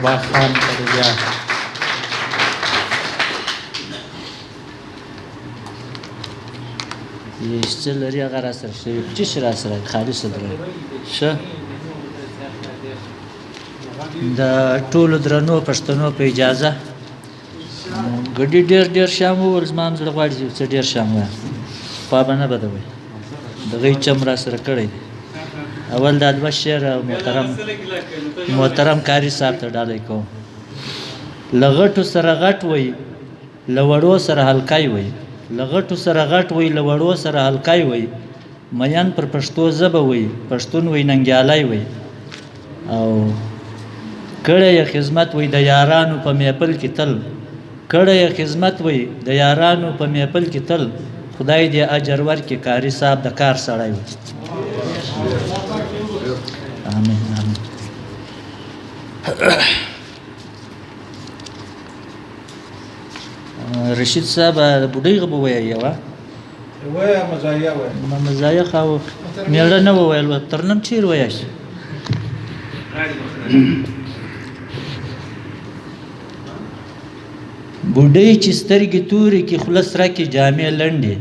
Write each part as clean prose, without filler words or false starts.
صوباخان بیا یشته لري هغه را سره شوي چې را سره خالص درنه ښه د ټولو درنو پښتنو په اجازه ګډي ډېر شام ول زما زړه غواړي چې ډېر شام وای خو به نه بدوي دغه چم را سره کړی اول د ادب شعر محترم کاری صاحب ته ډالۍ کوم لغټو سره غټ وای لوړو سره هلکای وای لغټو سره غټ وای لوړو سره هلکای وای میان پر پښتو زبه وای پښتون وای ننګیالای وای او کړه خدمت وای د یارانو په میپل کې تل کړه خدمت وای د یارانو په میپل کې تل خدای دې اجر ورکړي کاری صاحب د کار سړی وي آمین آمین رشید صاحب بډای غو وای یو وای مزایا وای مزایا خو میړه نه وویل ترنم چیر وایش بډای چې سترګې توري کې خلص را کې جامې لنډې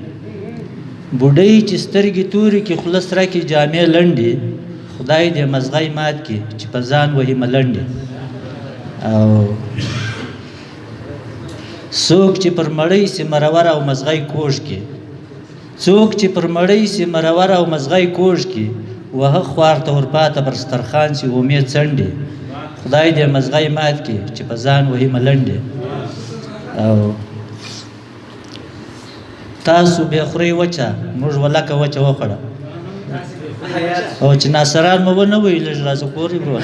بډای چې سترګې توري کې خلص را کې جامې لنډې خدای دې مزغای مات کې چې په ځان وهي ملنډې او څوک چې پر مړی سي مرور او مزغای کوش کې څوک چې پر مړی سي مرور او مزغای کوش کې وه خوار ته ورپاته بر سترخان سي امید څنډې خدای دې مزغای مات کې چې په ځان وهي ملنډې او تاسو به خوري وچا موږ ولکه وچا وخړه او چې ناصران مو نه وی لږ راځو پورې برو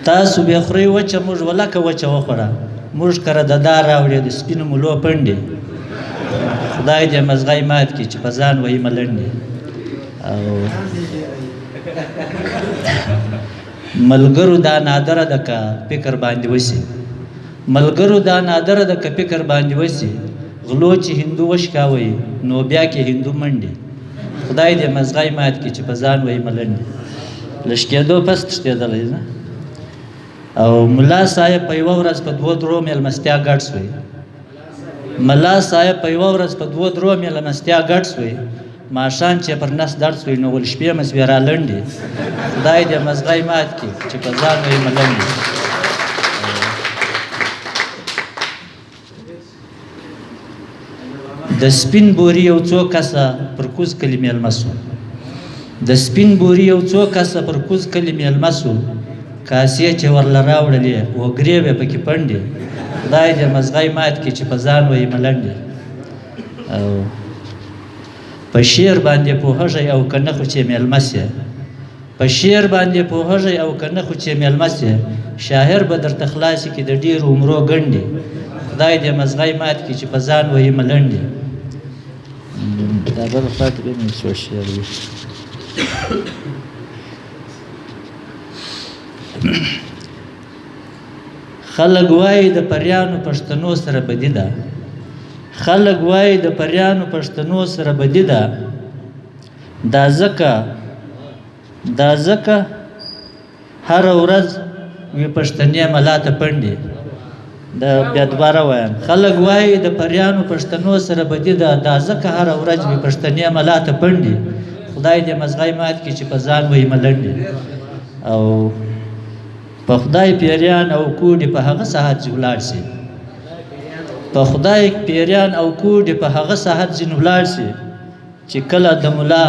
تاسو به خوري وچا موږ ولکه وچا وخړه موږ کړه د دار راوړې د سپینو ملو پندې خدای دې مزغای مات کی چې په ځان وای ملنډې او ملګرو دا نادره د کا فکر باندې وسی ملګرو دا نادره د کا فکر باندې وسی غلو چې هندو وشکاوي نو بیا کې هندو منډي خدای دې مزغای مات کی چې په ځان وای ملنډې لشکېدو پس تشتېدلې نه او ملا صاحب په یو ورځ په 2-3 میلمستیا ګډ شوی ملا صاحب په یو ورځ په 2-3 میلمستیا ګډ شوی ماشان چې پر نس درد شوی نو ول شپې مسویرا لنډي خدای دې مزغای مات کی چې په ځان وای ملنډې د سپین بوري یو څو کسه پر کوز کلمې المسو د سپین بوري یو څو کسه پر کوز کلمې المسو کاسې چې ورل راوړلې و غریب پکې پندې خدای دې مزغای مات کی چې په ځان وای ملنډې او په شعر باندې په هغه او کنه خو چې ملمسه په شعر باندې په هغه او کنه خو چې ملمسه شاعر به در تخلاصي کې د ډیر عمرو ګنډي خدای دې مزغای مات کی چې په ځان وای ملنډې دا به فاتې به مې شو شعر خلق وای د پریانو پښتنو سره بدی ده خلق وای د پریانو پښتنو سره بدی ده دا زکه هر ورځ می پښتنې ملاته پندې دا بیا دوباره وایم خلق وای د پریانو پښتنو سره بدی ده دا زکه هر ورځ می پښتنې ملاته پندې خدای دې مزغای مات کی چې په ځان وای ملنډې او په خدای پیریان او کوډي په هغه ساحت جوړار سي په خدای پیریان او کوډي په هغه ساحت جوړار سي چې کله د مولا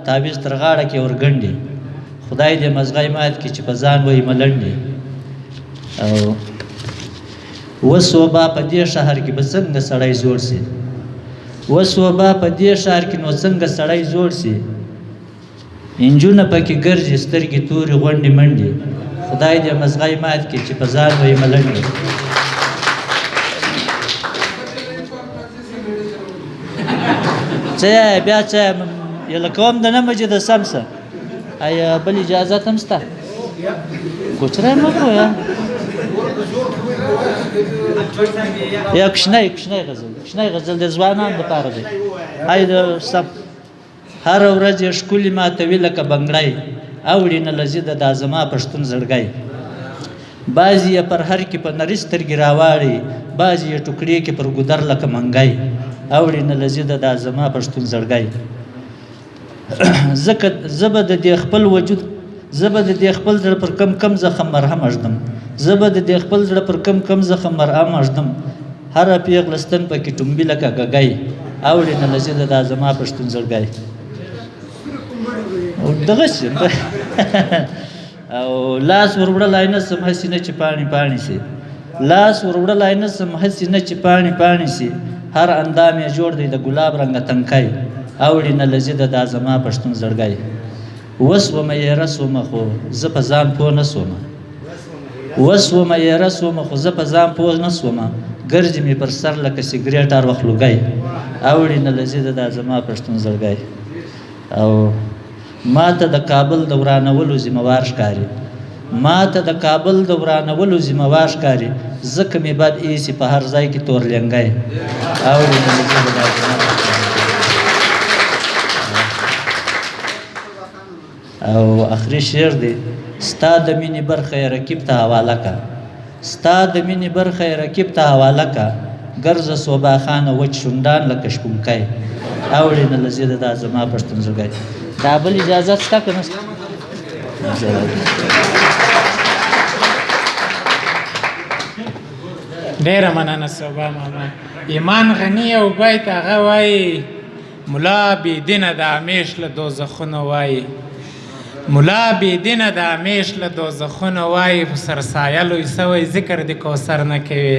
تعویذ ترغاړه کې ورګنډي خدای دې مزغای مات کی چې په ځان وای ملنډي او وسوبا په دې شهر کې بسنګ سړی زوړ سي وسوبا په دې شهر کې نو څنګه سړی زوړ سي انجونه پکې ګرځي سترګې توري غونډې منډي خدای دې مزغای مات کی چې په ځان وای ملنډي چې بیا چې یله کوم د نه مجد سمسه آیا بل اجازه هم ستا کوچره مو یا یا کښنای غزل د ځوانان لپاره دی آی د سب هر ورځ ښکلي ماته وی لکه بنګړی اوړي نه لذیذ د ازما پښتون زړګی بعضې یې پر هر کې په نري سترګې راواړي، بعضې یې ټوکړې کې پر ګودر لکه منګی، اوړي نه لذیذه دا زما پښتون زړګی. ځکه زه به د دې خپل وجود، زه به د دې خپل زړه پر کم زخم مرهم اږدم، زه به د دې خپل زړه پر کم زخم مرهم اږدم، هره پیغله ستن پکې ټومبي لکه ګګی، اوړي نه لذیذه دا زما پښتون زړګی. دغسې او لاس ور وړلی نه سم هسې نه چې پاڼې سي، لاس ور وړلی نه سم هسې نه چې پاڼې سي، هر اندام یې جوړ دی د ګلاب رنګه تنکی، اوړي نه لذیذه دا زما پښتون زړګی. وسومه یره سومه خو زه په ځان پوه نه سومه، وسومه یره سومه خو زه په ځان پوه نه سومه، ګرځي مې پر سر لکه سګرېټ هر وخت لوګی، اوړي نه لذیذه دا زما پښتون زړګی. او ما ته د کابل د ورانولو ذمهوار ښکاري، ما ته د کابل د ورانولو ذمهوار ښکاري، ځکه مې بد ایسي په هر ځای کې تور لنګی، اوړي نه لذیذه دا زما او آخري شعر دی. ستا د مینې برخه یې رقیب ته حواله که، ستا د مینې برخه یې رقیب ته حواله که، ګرځه صوباخانه وچ شونډان لکه شپونکی، اوړي نه لذیذه دا زما پښتون زړګی. دا بل اجازت شته که نشته؟ ډېره مننه صوبا ماما. ایمان غني یو بیت هغه وایي ملا بېدینه د همیش له دوزخونه وایي، ملا بېدینه د همیش له دوزخونه وایي، په سرسایه لوی سوی ذکر د کوثر نه کوي.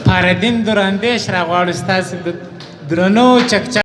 پاردین دراندیش راغواړو ستاسې د درنو چکچک